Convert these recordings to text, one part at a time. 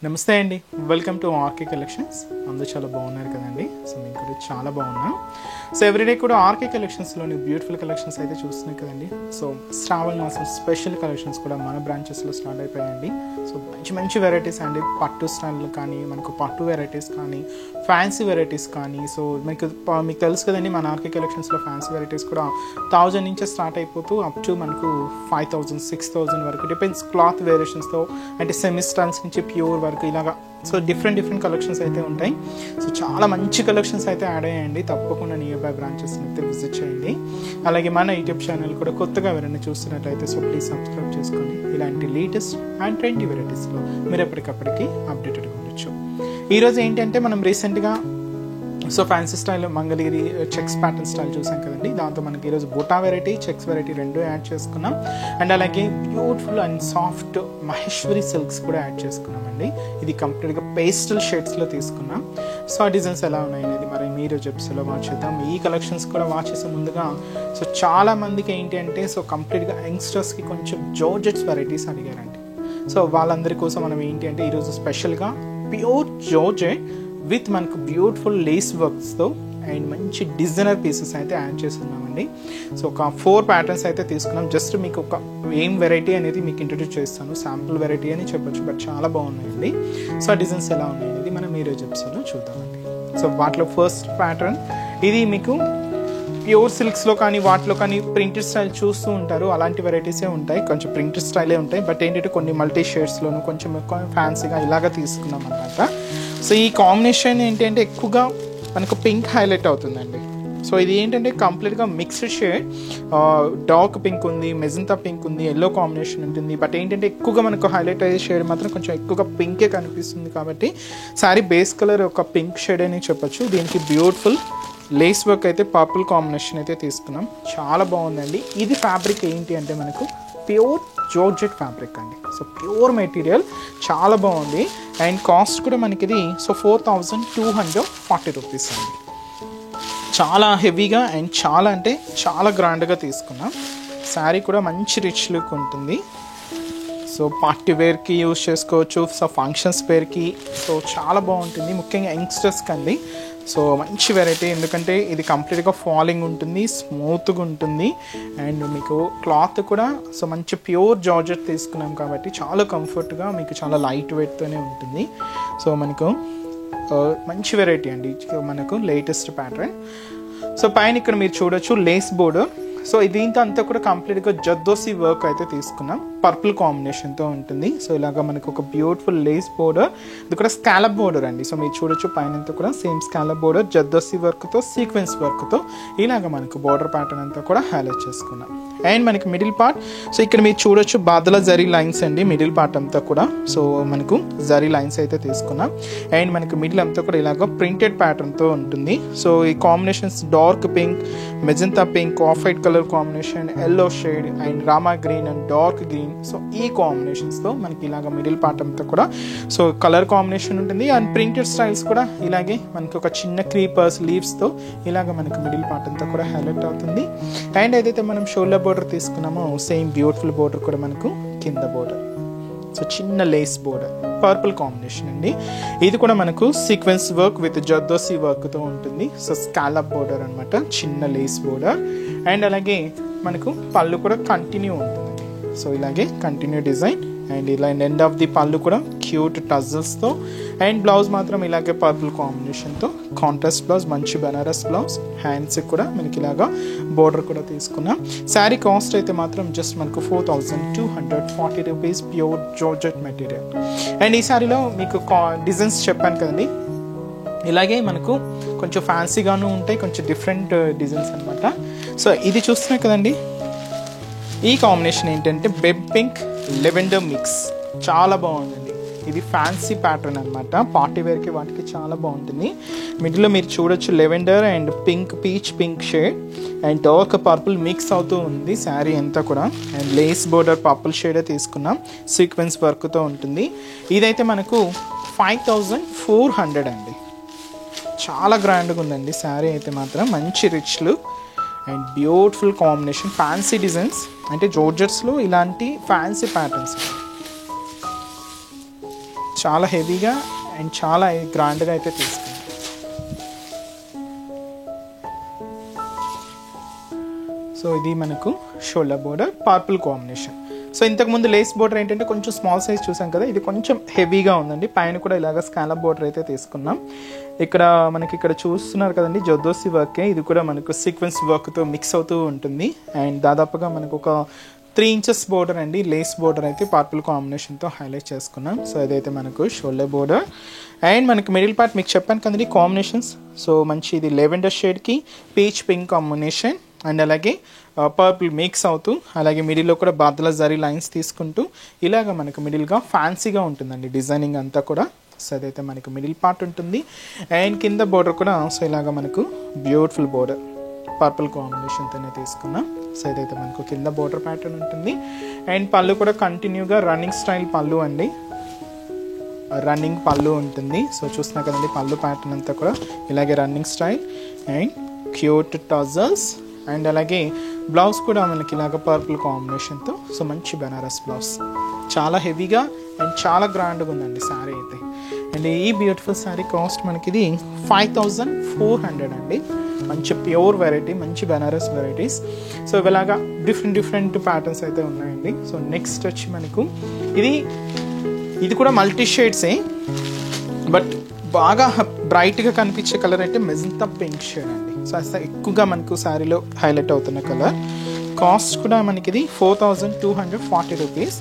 నమస్తే అండి, welcome to RK collections. అందరూ చాలా బాగున్నారు కదండి. సో మేము కూడా చాలా బాగున్నాం. సో ఎవ్రీడే కూడా ఆర్కే కలెక్షన్స్లోని బ్యూటిఫుల్ కలెక్షన్స్ అయితే చూస్తున్నాయి కదండి. సో శ్రావణ మాసం స్పెషల్ కలెక్షన్స్ కూడా మన బ్రాంచెస్లో స్టార్ట్ అయిపోయాయండి. సో మంచి మంచి వెరైటీస్ అండి, పట్టు స్టైల్ కానీ, మనకు పట్టు వెరైటీస్ కానీ, ఫ్యాన్సీ వెరైటీస్ కానీ. సో మీకు తెలుసు కదండి, మన ఆర్కే కలెక్షన్స్లో ఫ్యాన్సీ వెరైటీస్ కూడా 1000 నుంచి స్టార్ట్ అయిపోతూ అప్ టు మనకు 5000, 6000 వరకు డిపెండ్స్ క్లాత్ వేరియేషన్స్తో, అంటే సెమీ స్టైల్స్ నుంచి ప్యూర్ వరకు ఇలాగా. సో డిఫరెంట్ కలెక్షన్స్ అయితే ఉంటాయి. సో చాలా మంచి కలెక్షన్స్ అయితే యాడ్ అయ్యాయండి. తప్పకుండా నియర్ బై బ్రాంచెస్ని అయితే విజిట్ చేయండి. అలాగే మన యూట్యూబ్ ఛానల్ కూడా కొత్తగా ఎవరైనా చూస్తున్నట్లయితే సో ప్లీజ్ సబ్స్క్రైబ్ చేసుకోండి. ఇలాంటి లేటెస్ట్ అండ్ ట్రెండీ వెరైటీస్లో మీరు ఎప్పటికప్పటికి అప్డేటెడ్గా ఉండొచ్చు. ఈరోజు ఏంటంటే మనం రీసెంట్గా so fancy style Mangalagiri checks pattern style చూసాం కదండి. దాంతో మనకి ఈరోజు బుటా వెరైటీ, చెక్స్ వెరైటీ రెండు యాడ్ చేసుకున్నాం. అండ్ అలాగే beautiful and soft Maheshwari silks కూడా యాడ్ చేసుకున్నామండి. ఇది కంప్లీట్గా పేస్టల్ షేడ్స్లో తీసుకున్నాం. సో ఆ డిజైన్స్ ఎలా ఉన్నాయి అనేది మరి మీరు ఎపిసోడ్లో వాచ్ చేద్దాం. ఈ కలెక్షన్స్ కూడా వాచ్ చేసే ముందుగా సో చాలా మందికి ఏంటి అంటే సో కంప్లీట్గా యంగ్స్టర్స్కి కొంచెం జార్జెట్స్ వెరైటీస్ అడిగారండి. సో వాళ్ళందరి కోసం మనం ఏంటి అంటే ఈరోజు స్పెషల్గా ప్యూర్ జార్జెట్ విత్ మనకు బ్యూటిఫుల్ లేస్ వర్క్స్తో అండ్ మంచి డిజైనర్ పీసెస్ అయితే యాడ్ చేస్తున్నామండి. సో ఒక 4 ప్యాటర్న్స్ అయితే తీసుకున్నాం. జస్ట్ మీకు ఒక ఏం వెరైటీ అనేది మీకు ఇంట్రడ్యూస్ చేస్తాను. శాంపుల్ వెరైటీ అని చెప్పొచ్చు, బట్ చాలా బాగున్నాయండి. సో ఆ డిజైన్స్ ఎలా ఉన్నాయి అనేది మనం ఈరోజు ఎపిసోడ్లో చూద్దామండి. సో వాటిలో ఫస్ట్ ప్యాటర్న్ ఇది మీకు ప్యూర్ సిల్క్స్లో కానీ వాటిలో కానీ ప్రింటెడ్ స్టైల్ చూస్తూ ఉంటారు. అలాంటి వెరైటీసే ఉంటాయి, కొంచెం ప్రింటెడ్ స్టైలే ఉంటాయి. బట్ ఏంటంటే కొన్ని మల్టీ షేడ్స్లోను కొంచెం ఎక్కువ ఫ్యాన్సీగా ఇలాగ తీసుకున్నాం అనమాట. సో ఈ కాంబినేషన్ ఏంటంటే ఎక్కువగా మనకు పింక్ హైలైట్ అవుతుందండి. సో ఇది ఏంటంటే కంప్లీట్గా మిక్స్డ్ షేడ్, డార్క్ పింక్ ఉంది, మెజంతా పింక్ ఉంది, ఎల్లో కాంబినేషన్ ఉంటుంది. బట్ ఏంటంటే ఎక్కువగా మనకు హైలైట్ అయ్యే షేడ్ మాత్రం కొంచెం ఎక్కువగా పింకే కనిపిస్తుంది. కాబట్టి శారీ బేస్ కలర్ ఒక పింక్ షేడ్ అని చెప్పొచ్చు. దీనికి బ్యూటిఫుల్ లేస్ వర్క్ అయితే పర్పుల్ కాంబినేషన్ అయితే తీసుకున్నాం. చాలా బాగుందండి. ఇది ఫ్యాబ్రిక్ ఏంటి అంటే మనకు ప్యూర్ జార్జెట్ ఫ్యాబ్రిక్ అండి. సో ప్యూర్ మెటీరియల్ చాలా బాగుంది. అండ్ కాస్ట్ కూడా మనకి ఇది సో 4240 రూపీస్ అండి. చాలా హెవీగా అండ్ చాలా అంటే చాలా గ్రాండ్గా తీసుకున్నాం. శారీ కూడా మంచి రిచ్ లుక్ ఉంటుంది. సో పార్టీ వేర్కి యూజ్ చేసుకోవచ్చు, సో ఫంక్షన్స్ వేర్కి. సో చాలా బాగుంటుంది, ముఖ్యంగా యంగ్స్టర్స్కి అండి. సో మంచి వెరైటీ, ఎందుకంటే ఇది కంప్లీట్గా ఫాలింగ్ ఉంటుంది, స్మూత్గా ఉంటుంది. అండ్ మీకు క్లాత్ కూడా సో మంచి ప్యూర్ జార్జెట్ తీసుకున్నాం కాబట్టి చాలా కంఫర్ట్గా, మీకు చాలా లైట్ వెయిట్తోనే ఉంటుంది. సో మనకు మంచి వెరైటీ అండి. మనకు లేటెస్ట్ ప్యాటర్న్. సో పైన ఇక్కడ మీరు చూడొచ్చు లేస్ బోర్డర్. సో దీంతో అంతా కూడా కంప్లీట్గా జర్దోసి వర్క్ అయితే తీసుకున్నాం, పర్పుల్ కాంబినేషన్తో ఉంటుంది. సో ఇలాగ మనకు ఒక బ్యూటిఫుల్ లేస్ బోర్డర్, ఇది కూడా స్కాలప్ బోర్డర్ అండి. సో మీరు చూడొచ్చు పైన అంతా కూడా సేమ్ స్కాలప్ బోర్డర్, జర్దోసి వర్క్తో, సీక్వెన్స్ వర్క్తో ఇలాగ మనకు బోర్డర్ ప్యాటర్న్ అంతా కూడా హైలైట్ చేసుకున్నాం. అండ్ మనకి మిడిల్ పార్ట్, సో ఇక్కడ మీరు చూడొచ్చు బాదల జరీ లైన్స్ అండి. మిడిల్ పార్ట్ అంతా కూడా సో మనకు జరీ లైన్స్ అయితే తీసుకున్నాం. అండ్ మనకి మిడిల్ అంతా కూడా ఇలాగ ప్రింటెడ్ ప్యాటర్న్తో ఉంటుంది. సో ఈ combinations dark pink, magenta pink, off white colour combination, yellow shade and Rama green and dark green. So ఈ కాంబినేషన్స్తో మనకి ఇలాగ మిడిల్ పార్ట్ అంతా కూడా సో కలర్ కాంబినేషన్ ఉంటుంది. అండ్ ప్రింటెడ్ స్టైల్స్ కూడా ఇలాగే మనకి ఒక చిన్న క్రీపర్స్ లీవ్స్తో ఇలాగ మనకి మిడిల్ పార్ట్ అంతా కూడా హైలైట్ అవుతుంది. అండ్ ఏదైతే మనం షోల్డర్ బోర్డర్ తీసుకున్నామో సేమ్ బ్యూటిఫుల్ బోర్డర్ కూడా మనకు కింద బోర్డర్. సో చిన్న లేస్ బోర్డర్, పర్పుల్ కాంబినేషన్ అండి. ఇది కూడా మనకు సీక్వెన్స్ వర్క్ విత్ జర్దోసి వర్క్తో ఉంటుంది. సో స్కాలప్ బోర్డర్ అనమాట, చిన్న లేస్ బోర్డర్. అండ్ అలాగే మనకు పళ్ళు కూడా కంటిన్యూ ఉంటుందండి. సో ఇలాగే కంటిన్యూ డిజైన్. అండ్ ఇలా ఎండ్ ఆఫ్ ది పళ్ళు కూడా క్యూట్ టజల్స్తో. అండ్ బ్లౌజ్ మాత్రం ఇలాగే పర్పుల్ కాంబినేషన్తో కాంట్రాస్ట్ బ్లౌజ్, మంచి బనారస్ బ్లౌజ్. హ్యాండ్స్కి కూడా మనకి ఇలాగా బోర్డర్ కూడా తీసుకున్నాం. శారీ కాస్ట్ అయితే మాత్రం జస్ట్ మనకు 4240 rupees, pure georgette material. And ఈ శారీలో మీకు డిజైన్స్ చెప్పాను కదండి, ఇలాగే మనకు కొంచెం ఫ్యాన్సీగాను ఉంటాయి, కొంచెం డిఫరెంట్ డిజైన్స్ అనమాట. సో ఇది చూస్తున్నాయి కదండి, ఈ కాంబినేషన్ ఏంటంటే బెబ్ పింక్ లెవెండర్ మిక్స్, చాలా బాగుందండి. ఇది ఫ్యాన్సీ ప్యాటర్న్ అనమాట, పార్టీ వేర్కి వాటికి చాలా బాగుంటుంది. మిడిల్లో మీరు చూడొచ్చు lavender and pink, peach pink shade and dark purple mix అవుతూ ఉంది శారీ అంతా కూడా. అండ్ లేస్ బోర్డర్ పర్పుల్ షేడే తీసుకున్నాం, సీక్వెన్స్ వర్క్తో ఉంటుంది. ఇదైతే మనకు 5400 అండి. చాలా గ్రాండ్గా ఉందండి శారీ అయితే మాత్రం, మంచి rich look and beautiful combination, fancy designs. అంటే జార్జెట్స్లో ఇలాంటి ఫ్యాన్సీ ప్యాటర్న్స్ చాలా హెవీగా అండ్ చాలా గ్రాండ్గా అయితే తీసుకున్నాం. సో ఇది మనకు shoulder border purple combination. So ఇంతకుముందు లేస్ బోర్డర్ ఏంటంటే కొంచెం స్మాల్ సైజ్ చూసాం కదా, ఇది కొంచెం హెవీగా ఉందండి. పైన కూడా ఇలాగ స్కాలప్ బోర్డర్ అయితే తీసుకున్నాం. ఇక్కడ మనకి ఇక్కడ చూస్తున్నారు కదండి జర్దోసి వర్కే, ఇది కూడా మనకు సీక్వెన్స్ వర్క్తో మిక్స్ అవుతూ ఉంటుంది. అండ్ దాదాపుగా మనకు ఒక 3 inches బోర్డర్ అండి, లేస్ బోర్డర్ అయితే పర్పుల్ కాంబినేషన్తో హైలైట్ చేసుకున్నాం. సో ఇదైతే మనకు షోల్డర్ బోర్డర్. అండ్ మనకి మిడిల్ పార్ట్ మీకు చెప్పాను కదండి కాంబినేషన్స్. సో మంచి ఇది లెవెండర్ షేడ్కి పీచ్ పింక్ కాంబినేషన్ అండ్ అలాగే పర్పుల్ మిక్స్ అవుతూ, అలాగే మిడిల్లో కూడా బాదల జరీ లైన్స్ తీసుకుంటూ ఇలాగ మనకు మిడిల్గా ఫ్యాన్సీగా ఉంటుందండి డిజైనింగ్ అంతా కూడా. సో అదైతే మనకు మిడిల్ పార్ట్ ఉంటుంది. అండ్ కింద బోర్డర్ కూడా సో ఇలాగ మనకు బ్యూటిఫుల్ బోర్డర్ పర్పుల్ కాంబినేషన్తోనే తీసుకున్నాం. సో ఇదైతే మనకు కింద బోర్డర్ ప్యాటర్న్ ఉంటుంది. అండ్ పళ్ళు కూడా కంటిన్యూగా రన్నింగ్ స్టైల్ పళ్ళు అండి, రన్నింగ్ పళ్ళు ఉంటుంది. సో చూస్తున్నా కదండి పళ్ళు ప్యాటర్న్ అంతా కూడా ఇలాగే running style and cute tassels. And అలాగే బ్లౌజ్ కూడా మనకి ఇలాగ పర్పుల్ కాంబినేషన్తో. సో మంచి బెనారస్ బ్లౌజ్, చాలా హెవీగా అండ్ చాలా గ్రాండ్గా ఉందండి శారీ అయితే. అండ్ ఈ బ్యూటిఫుల్ శారీ కాస్ట్ మనకి ఇది 5400 అండి. మంచి ప్యూర్ వెరైటీ, మంచి బెనారస్ వెరైటీస్. సో ఇలాగా డిఫరెంట్ ప్యాటర్న్స్ అయితే ఉన్నాయండి. సో నెక్స్ట్ వచ్చి మనకు ఇది కూడా మల్టీ షేడ్సే, బట్ బాగా బ్రైట్గా కనిపించే కలర్ అయితే మెజంతా పింక్ షేడ్ అండి. సో అసలు ఎక్కువగా మనకు శారీలో హైలైట్ అవుతున్న కలర్. కాస్ట్ కూడా మనకి ఇది 4240 రూపీస్.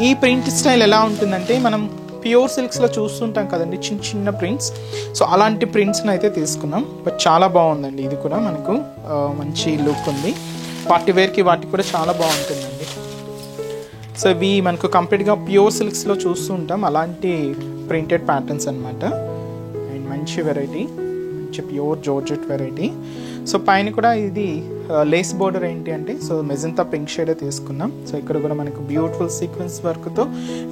ఈ ప్రింట్ స్టైల్ ఎలా ఉంటుందంటే మనం ప్యూర్ సిల్క్స్లో చూస్తుంటాం కదండి చిన్న చిన్న ప్రింట్స్. సో అలాంటి ప్రింట్స్ని అయితే తీసుకున్నాం. బట్ చాలా బాగుందండి, ఇది కూడా మనకు మంచి లుక్ ఉంది. పార్టీ వేర్కి వాటికి కూడా చాలా బాగుంటుందండి. సో ఇవి మనకు కంప్లీట్గా ప్యూర్ సిల్క్స్లో చూస్తూ ఉంటాం అలాంటి ప్రింటెడ్ ప్యాటర్న్స్ అనమాట. అండ్ మంచి వెరైటీ, మంచి ప్యూర్ జార్జెట్ వెరైటీ. సో పైన కూడా ఇది లేస్ బోర్డర్ ఏంటి అంటే సో మెజంతా పింక్ షేడ్ తీసుకున్నాం. సో ఇక్కడ కూడా మనకు బ్యూటిఫుల్ సీక్వెన్స్ వర్క్తో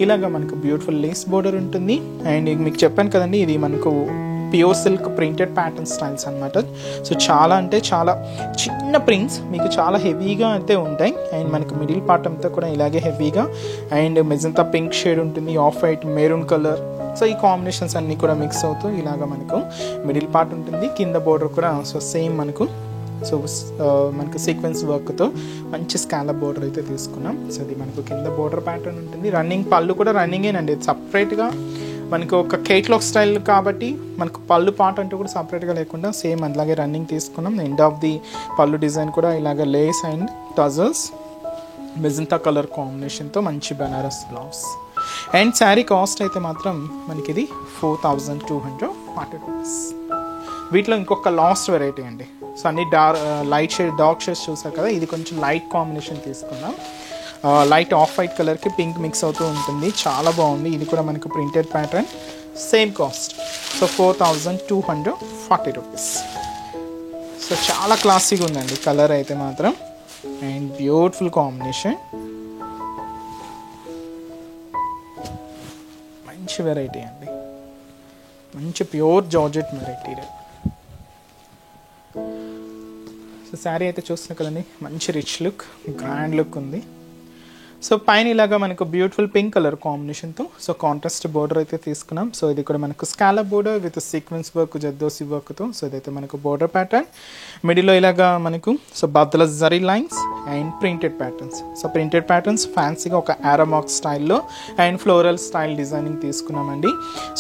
ఇలాగ మనకు బ్యూటిఫుల్ లేస్ బోర్డర్ ఉంటుంది. అండ్ మీకు చెప్పాను కదండి ఇది మనకు pure silk printed pattern styles అనమాట. సో చాలా అంటే చాలా చిన్న ప్రింట్స్ మీకు చాలా హెవీగా అయితే ఉంటాయి. అండ్ మనకు మిడిల్ పార్ట్ అంతా కూడా ఇలాగే హెవీగా అండ్ మెజంతా పింక్ షేడ్ ఉంటుంది, off white, maroon colour. So ఈ కాంబినేషన్స్ అన్నీ కూడా మిక్స్ అవుతూ ఇలాగ మనకు మిడిల్ పార్ట్ ఉంటుంది. కింద బోర్డర్ కూడా సో సేమ్ మనకు మనకు సీక్వెన్స్ వర్క్తో మంచి స్కాలప్ బోర్డర్ అయితే తీసుకున్నాం. సో ఇది మనకు కింద బోర్డర్ ప్యాటర్న్ ఉంటుంది. రన్నింగ్ పళ్ళు కూడా రన్నింగేనండి, సపరేట్గా మనకు ఒక కేట్లాగ్ స్టైల్ కాబట్టి మనకు పళ్ళు పార్ట్ అంటూ కూడా సపరేట్గా లేకుండా సేమ్ అలాగే రన్నింగ్ తీసుకున్నాం. ఎండ్ ఆఫ్ ది పళ్ళు డిజైన్ కూడా ఇలాగ lace and tassels magenta colour కాంబినేషన్తో మంచి Banaras blouse. And sari cost అయితే మాత్రం మనకి ఇది 4240 రూపీస్. వీటిలో ఇంకొక లాస్ట్ వెరైటీ అండి. సో అన్ని లైట్ షేడ్ డార్క్ షేడ్స్ చూసారు కదా, ఇది కొంచెం లైట్ కాంబినేషన్ తీసుకున్నాం. లైట్ ఆఫ్ వైట్ కలర్కి పింక్ మిక్స్ అవుతూ ఉంటుంది, చాలా బాగుంది. ఇది కూడా మనకు printed pattern, same cost. So 4240 rupees. So చాలా క్లాసీగా ఉందండి కలర్ అయితే మాత్రం. అండ్ బ్యూటిఫుల్ కాంబినేషన్, మంచి వెరైటీ అండి, మంచి pure georgette variety. So saree అయితే చూస్తున్నా కదండి మంచి రిచ్ లుక్, గ్రాండ్ లుక్ ఉంది. సో పైన ఇలాగా మనకు బ్యూటిఫుల్ పింక్ కలర్ కాంబినేషన్తో సో కాంట్రాస్ట్ బోర్డర్ అయితే తీసుకున్నాం. సో ఇది కూడా మనకు scallop border with sequence work, zardozi వర్క్తో. సో ఇదైతే మనకు బోర్డర్ ప్యాటర్న్. మిడిల్లో ఇలాగా మనకు సో బద్దల zari lines and printed patterns. So printed patterns ఫ్యాన్సీగా ఒక ఆరోమాక్ స్టైల్లో అండ్ ఫ్లోరల్ స్టైల్ డిజైనింగ్ తీసుకున్నామండి.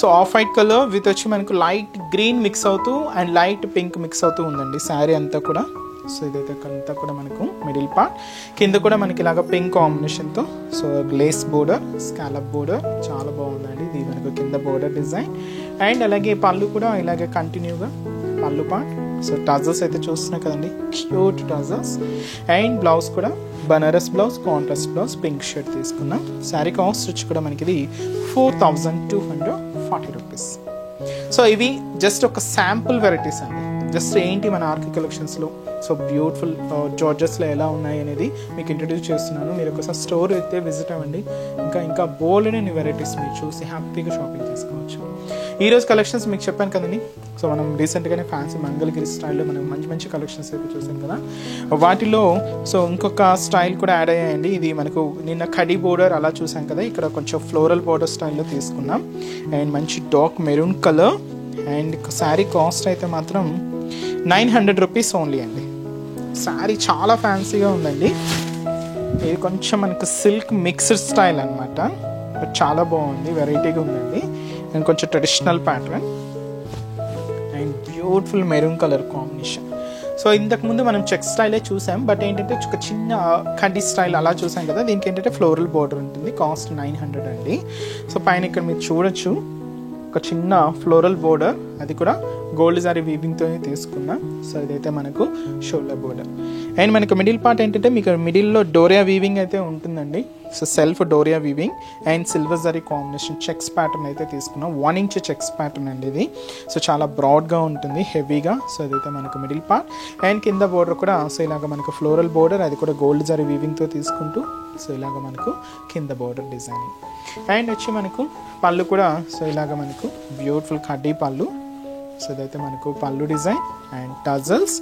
So off white colour with వచ్చి మనకు లైట్ గ్రీన్ మిక్స్ అవుతూ అండ్ లైట్ పింక్ మిక్స్ అవుతూ ఉందండి శారీ అంతా కూడా. సో ఇదైతే అంతా కూడా మనకు మిడిల్ పార్ట్. కింద కూడా మనకి ఇలాగ పింక్ కాంబినేషన్తో so lace border, scallop border, చాలా బాగుందండి. ఇది మనకు కింద బోర్డర్ డిజైన్. అండ్ అలాగే పళ్ళు కూడా ఇలాగే కంటిన్యూగా పళ్ళు పార్ట్. సో టజల్స్ అయితే చూస్తున్నాయి కదండి, క్యూట్ టజల్స్. అండ్ బ్లౌజ్ కూడా Banaras blouse, contrast blouse, pink shirt తీసుకున్నాం. శారీ కాస్ట్ వచ్చి కూడా మనకి ఇది 4240 రూపీస్. సో ఇవి జస్ట్ ఒక శాంపుల్ వెరైటీస్ అండి. జస్ట్ ఏంటి మన ఆర్కే కలెక్షన్స్లో సో బ్యూటిఫుల్ జార్జెస్లో ఎలా ఉన్నాయి అనేది మీకు ఇంట్రడ్యూస్ చేస్తున్నాను. మీరు ఒకసారి స్టోర్ అయితే విజిట్ అవ్వండి. ఇంకా బోల్డెన్ వెరైటీస్ మీరు చూసి హ్యాపీగా షాపింగ్ చేసుకోవచ్చు. ఈరోజు కలెక్షన్స్ మీకు చెప్పాను కదండి. సో మనం రీసెంట్గానే ఫ్యాన్సీ మంగళగిరి స్టైల్లో మనం మంచి కలెక్షన్స్ అయితే చూసాం కదా. వాటిలో సో ఇంకొక స్టైల్ కూడా యాడ్ అయ్యాయండి. ఇది మనకు నిన్న కడి బోర్డర్ అలా చూసాం కదా, ఇక్కడ కొంచెం ఫ్లోరల్ బోర్డర్ స్టైల్లో తీసుకున్నాం. అండ్ మంచి dark maroon colour. And sari cost అయితే మాత్రం 900 రూపీస్ ఓన్లీ అండి. శారీ చాలా ఫ్యాన్సీగా ఉందండి. ఇది కొంచెం మనకు సిల్క్ మిక్స్డ్ స్టైల్ అనమాట. బట్ చాలా బాగుంది, వెరైటీగా ఉందండి. అండ్ కొంచెం traditional pattern and beautiful maroon colour combination. So ఇంతకుముందు మనం చెక్ స్టైలే చూసాం, బట్ ఏంటంటే ఒక చిన్న కడ్డీ స్టైల్ అలా చూసాం కదా. దీనికి ఏంటంటే ఫ్లోరల్ బోర్డర్ ఉంటుంది. కాస్ట్ 900 అండి. సో పైన ఇక్కడ మీరు చూడొచ్చు ఒక చిన్న ఫ్లోరల్ బోర్డర్, అది కూడా గోల్డ్ జారీ వీవింగ్తో తీసుకున్నాం. సో ఇదైతే మనకు షోల్డర్ బోర్డర్. అండ్ మనకు మిడిల్ పార్ట్ ఏంటంటే మీకు మిడిల్లో డోరియా వీవింగ్ అయితే ఉంటుందండి. So self doria weaving and silver zari combination checks pattern అయితే తీసుకున్నాం. 1 ఇంచ్ చెక్స్ ప్యాటర్న్ అండి ఇది. సో చాలా బ్రాడ్గా ఉంటుంది, హెవీగా. సో అదైతే మనకు మిడిల్ పార్ట్. అండ్ కింద బోర్డర్ కూడా సో ఇలాగ మనకు ఫ్లోరల్ బోర్డర్, అది కూడా గోల్డ్ జరీ వీవింగ్తో తీసుకుంటూ సో ఇలాగ మనకు కింద బోర్డర్ డిజైనింగ్. అండ్ వచ్చి మనకు పళ్ళు కూడా సో ఇలాగ మనకు బ్యూటిఫుల్ కడ్డీ పళ్ళు. సో ఇదైతే మనకు పళ్ళు design and tassels.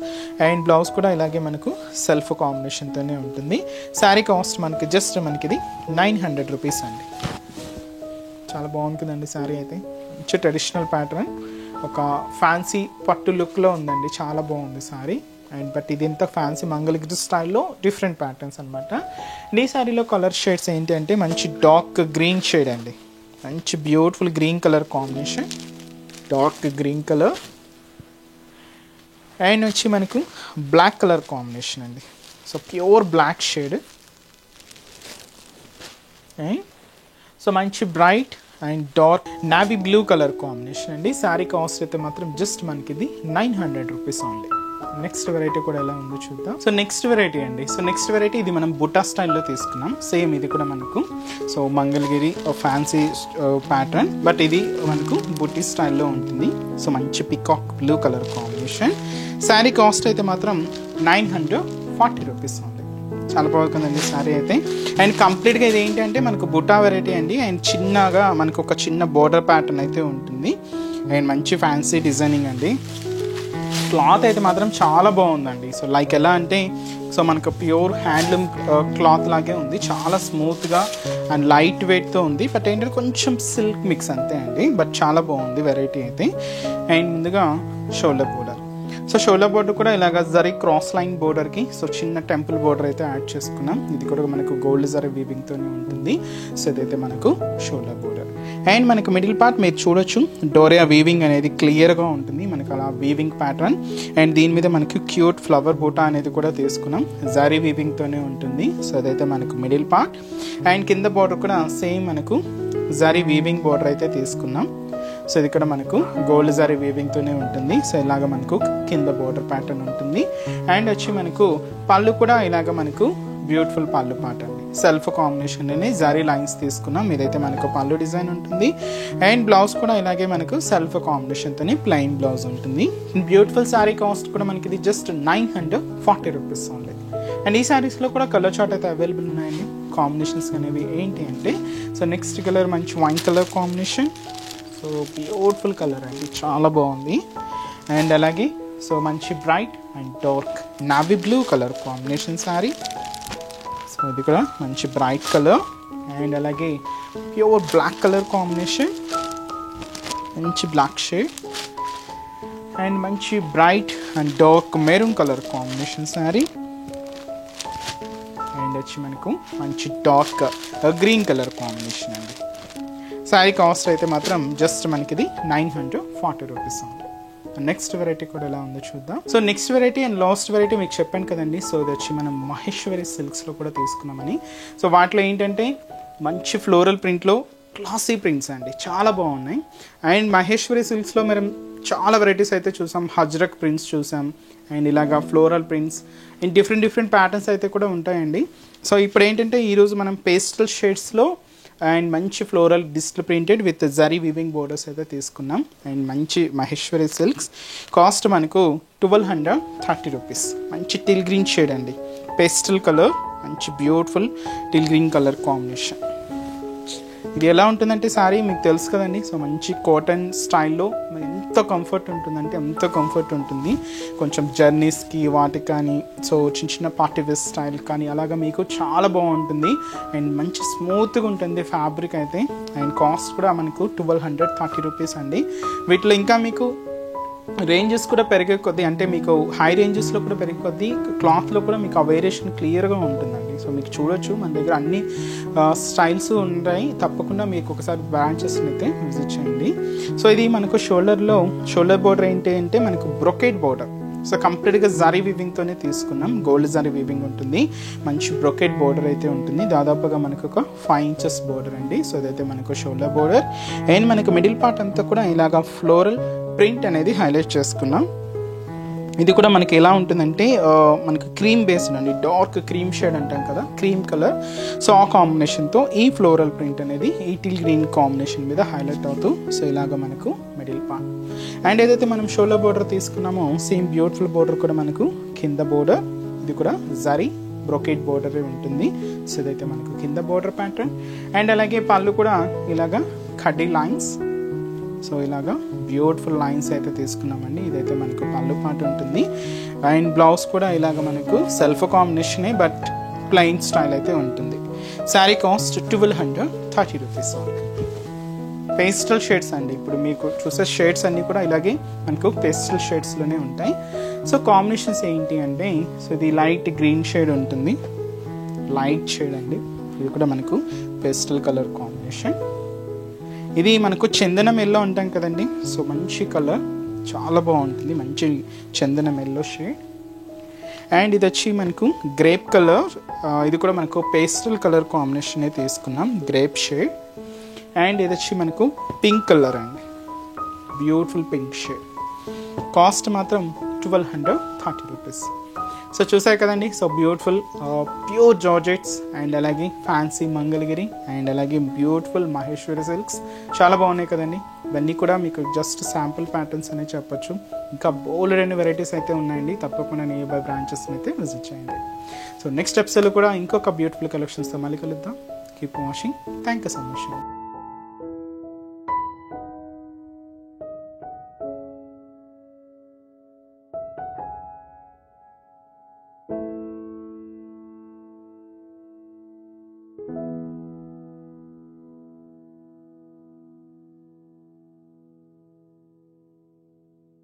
And blouse కూడా ఇలాగే మనకు సెల్ఫ్ కాంబినేషన్తోనే ఉంటుంది. శారీ కాస్ట్ మనకి జస్ట్ మనకి 900 రూపీస్ అండి. చాలా బాగుంటుందండి శారీ అయితే. మంచి ట్రెడిషనల్ ప్యాటర్న్, ఒక ఫ్యాన్సీ పట్టు లుక్లో ఉందండి. చాలా బాగుంది శారీ. అండ్ బట్ ఇది ఎంత ఫ్యాన్సీ మంగళగిరి స్టైల్లో డిఫరెంట్ ప్యాటర్న్స్ అనమాట. ఈ శారీలో కలర్ షేడ్స్ ఏంటి అంటే మంచి డార్క్ గ్రీన్ షేడ్ అండి. మంచి beautiful green colour combination, dark green colour. And వచ్చి మనకు బ్లాక్ కలర్ కాంబినేషన్ అండి. So pure black shade. And so మంచి bright and dark navy blue colour combination అండి. శారీ కాస్ట్ అయితే మాత్రం జస్ట్ మనకి ఇది 900 రూపీస్ ఓన్లీ. నెక్స్ట్ వెరైటీ కూడా ఎలా ఉందో చూద్దాం. సో నెక్స్ట్ వెరైటీ అండి. సో నెక్స్ట్ వెరైటీ ఇది మనం బుట్టా స్టైల్లో తీసుకున్నాం. సేమ్ ఇది కూడా మనకు so Mangalagiri fancy pattern, but ఇది మనకు బుట్టి స్టైల్లో ఉంటుంది. సో మంచి peacock blue colour combination. Sari cost అయితే మాత్రం 940 రూపీస్ ఉంది. చాలా బాగుందండి శారీ అయితే. అండ్ కంప్లీట్గా ఇది ఏంటంటే మనకు బుట్టా వెరైటీ అండి. అండ్ చిన్నగా మనకు ఒక చిన్న బోర్డర్ ప్యాటర్న్ అయితే ఉంటుంది. అండ్ మంచి ఫ్యాన్సీ డిజైనింగ్ అండి. క్లాత్ అయితే మాత్రం చాలా బాగుందండి. సో లైక్ ఎలా అంటే సో మనకు ప్యూర్ హ్యాండ్లూమ్ క్లాత్ లాగే ఉంది. చాలా స్మూత్గా అండ్ లైట్ వెయిట్తో ఉంది. బట్ ఏంటంటే కొంచెం సిల్క్ మిక్స్ అంతే అండి. బట్ చాలా బాగుంది వెరైటీ అయితే. అండ్ ముందుగా shoulder border. So shoulder border కూడా ఇలాగ జరీ క్రాస్ లైన్ బోర్డర్కి సో చిన్న టెంపుల్ బోర్డర్ అయితే యాడ్ చేసుకున్నాం. ఇది కూడా మనకు గోల్డ్ జరీ వీవింగ్తోనే ఉంటుంది. సో ఇదైతే మనకు షోల్డర్ బోర్డర్. అండ్ మనకు మిడిల్ పార్ట్ మీరు చూడొచ్చు డోరియా వీవింగ్ అనేది క్లియర్గా ఉంటుంది మనకు అలా వీవింగ్ ప్యాటర్న్. అండ్ దీని మీద మనకి క్యూట్ ఫ్లవర్ బూటా అనేది కూడా తీసుకున్నాం. జరీ వీవింగ్తోనే ఉంటుంది. సో అదైతే మనకు మిడిల్ పార్ట్. అండ్ కింద బోర్డర్ కూడా సేమ్ మనకు జరీ వీవింగ్ బోర్డర్ అయితే తీసుకున్నాం. సో ఇది కూడా మనకు గోల్డ్ జరీ వీవింగ్తోనే ఉంటుంది. సో ఇలాగ మనకు కింద బోర్డర్ ప్యాటర్న్ ఉంటుంది. అండ్ వచ్చి మనకు పళ్ళు కూడా ఇలాగ మనకు బ్యూటిఫుల్ పళ్ళు పాట అండి. సెల్ఫ్ కాంబినేషన్ అని జరీ లైన్స్ తీసుకున్నాం. ఇదైతే మనకు పళ్ళు డిజైన్ ఉంటుంది. అండ్ బ్లౌజ్ కూడా ఇలాగే మనకు సెల్ఫ్ కాంబినేషన్తోనే ప్లెయిన్ బ్లౌజ్ ఉంటుంది. బ్యూటిఫుల్ శారీ కాస్ట్ కూడా మనకి ఇది జస్ట్ 940 రూపీస్ ఓన్లీ. అండ్ ఈ శారీస్లో కూడా కలర్ చార్ట్ అయితే అవైలబుల్ ఉన్నాయండి. కాంబినేషన్స్ అనేవి ఏంటి అంటే సో నెక్స్ట్ కలర్ మంచి wine colour combination. So beautiful colour అండి, చాలా బాగుంది. అండ్ అలాగే సో మంచి bright and dark navy blue colour combination sari. So ఇది కూడా మంచి బ్రైట్ కలర్. అండ్ అలాగే ప్యూర్ బ్లాక్ కలర్ కాంబినేషన్, మంచి బ్లాక్ షేడ్. అండ్ మంచి bright and dark maroon colour combination sari. And వచ్చి మనకు మంచి డార్క్ గ్రీన్ కలర్ కాంబినేషన్ అండి. శారీ కాస్ట్ అయితే మాత్రం జస్ట్ మనకి ఇది 940 రూపీస్ ఉంది. నెక్స్ట్ వెరైటీ కూడా ఎలా ఉందో చూద్దాం. So next variety and last variety మీకు చెప్పాను కదండి. సో ఇది వచ్చి మనం మహేశ్వరి సిల్క్స్లో కూడా తీసుకున్నామని. సో వాటిలో ఏంటంటే మంచి ఫ్లోరల్ ప్రింట్లో క్లాసీ ప్రింట్స్ అండి, చాలా బాగున్నాయి. అండ్ మహేశ్వరి సిల్క్స్లో మనం చాలా వెరైటీస్ అయితే చూసాం. హజ్రక్ ప్రింట్స్ చూసాం. అండ్ ఇలాగా floral prints and different patterns అయితే కూడా ఉంటాయండి. సో ఇప్పుడు ఏంటంటే ఈరోజు మనం పేస్టల్ షేడ్స్లో అండ్ మంచి floral digital printed with zari weaving borders అయితే తీసుకున్నాం. అండ్ మంచి మహేశ్వరి సిల్క్స్. కాస్ట్ మనకు 1230 రూపీస్. మంచి టిల్ గ్రీన్ షేడ్ అండి, పేస్టల్ కలర్, మంచి beautiful till green colour combination. ఇది ఎలా ఉంటుందంటే సారీ మీకు తెలుసు కదండి. సో మంచి కాటన్ స్టైల్లో ఎంత కంఫర్ట్ ఉంటుందంటే అంత కంఫర్ట్ ఉంటుంది. కొంచెం జర్నీస్కి వాటికి కానీ, సో చిన్న చిన్న పార్టీ వేర్ స్టైల్ కానీ అలాగా మీకు చాలా బాగుంటుంది. అండ్ మంచి స్మూత్గా ఉంటుంది ఫ్యాబ్రిక్ అయితే. అండ్ కాస్ట్ కూడా మనకు 1230 రూపీస్ అండి. వీటిలో ఇంకా మీకు రేంజెస్ కూడా పెరిగే కొద్దీ, అంటే మీకు హై రేంజెస్లో కూడా పెరిగే కొద్దీ క్లాత్లో కూడా మీకు ఆ వేరియేషన్ క్లియర్గా ఉంటుందండి. సో మీకు చూడొచ్చు మన దగ్గర అన్ని స్టైల్స్ ఉంటాయి. తప్పకుండా మీకు ఒకసారి బ్రాంచెస్ని అయితే విజిట్ చేయండి. సో ఇది మనకు షోల్డర్ బోర్డర్ ఏంటి అంటే మనకు బ్రొకేట్ బోర్డర్. సో కంప్లీట్గా జరీ వీవింగ్తోనే తీసుకున్నాం. గోల్డ్ జరీ వీవింగ్ ఉంటుంది, మంచి బ్రొకెట్ బోర్డర్ అయితే ఉంటుంది. దాదాపుగా మనకు ఒక 5 ఇంచెస్ బోర్డర్ అండి. సో ఇదైతే మనకు షోల్డర్ బోర్డర్. అండ్ మనకు మిడిల్ పార్ట్ అంతా కూడా ఇలాగా ఫ్లోరల్ ప్రింట్ అనేది హైలైట్ చేసుకున్నాం. ఇది కూడా మనకి ఎలా ఉంటుందంటే మనకు క్రీమ్ బేస్డ్ అండి, డార్క్ క్రీమ్ షేడ్ అంటాం కదా, క్రీమ్ కలర్. సో ఆ కాంబినేషన్తో ఈ ఫ్లోరల్ ప్రింట్ అనేది ఈ టిల్ గ్రీన్ కాంబినేషన్ మీద హైలైట్ అవుతూ, సో ఇలాగ మనకు మిడిల్ పార్ట్. అండ్ ఏదైతే మనం షోల్డర్ బోర్డర్ తీసుకున్నామో సేమ్ బ్యూటిఫుల్ బోర్డర్ కూడా మనకు కింద బోర్డర్. ఇది కూడా జరీ బ్రొకెట్ బోర్డర్ ఉంటుంది. సో ఇదైతే మనకు కింద బోర్డర్ ప్యాటర్న్. అండ్ అలాగే పళ్ళు కూడా ఇలాగా కడ్డీ లైన్స్. సో ఇలాగా బ్యూటిఫుల్ లైన్స్ అయితే తీసుకున్నామండి. ఇదైతే మనకు పళ్ళు పాట ఉంటుంది. అండ్ బ్లౌజ్ కూడా ఇలాగ మనకు సెల్ఫ్ కాంబినేషనే బట్ ప్లెయిన్ స్టైల్ అయితే ఉంటుంది. Sari cost 1230 rupees. Pastel shades అండి. ఇప్పుడు మీకు చూసే షేడ్స్ అన్నీ కూడా ఇలాగే మనకు పేస్టల్ షేడ్స్లోనే ఉంటాయి. సో కాంబినేషన్స్ ఏంటి అంటే, సో ఇది లైట్ గ్రీన్ షేడ్ ఉంటుంది, లైట్ షేడ్ అండి. ఇది కూడా మనకు పేస్టల్ కలర్ కాంబినేషన్. ఇది మనకు చందనం ఎల్లో అంటాం కదండి. సో మంచి కలర్, చాలా బాగుంటుంది, మంచి చందనం ఎల్లో షేడ్. అండ్ ఇది వచ్చి మనకు గ్రేప్ కలర్. ఇది కూడా మనకు పేస్టల్ కలర్ కాంబినేషన్ తీసుకున్నాం, గ్రేప్ షేడ్. అండ్ ఇది వచ్చి మనకు పింక్ కలర్ అండి, బ్యూటిఫుల్ పింక్ షేడ్. కాస్ట్ మాత్రం 1230 రూపీస్. సో చూసారు కదండి. So beautiful pure georgettes and అలాగే ఫ్యాన్సీ మంగళగిరి అండ్ అలాగే బ్యూటిఫుల్ మహేశ్వరి సిల్క్స్ చాలా బాగున్నాయి కదండి. ఇవన్నీ కూడా మీకు జస్ట్ శాంపుల్ ప్యాటర్న్స్ అనే చెప్పొచ్చు. ఇంకా బోల్డ్ అనే వెరైటీస్ అయితే ఉన్నాయండి. తప్పకుండా నియర్ బై బ్రాంచెస్ని అయితే విజిట్ చేయండి. సో నెక్స్ట్ ఎపిసోడ్లో కూడా ఇంకొక బ్యూటిఫుల్ కలెక్షన్స్తో మళ్ళీ కలుద్దాం. Keep watching. Thank you so much.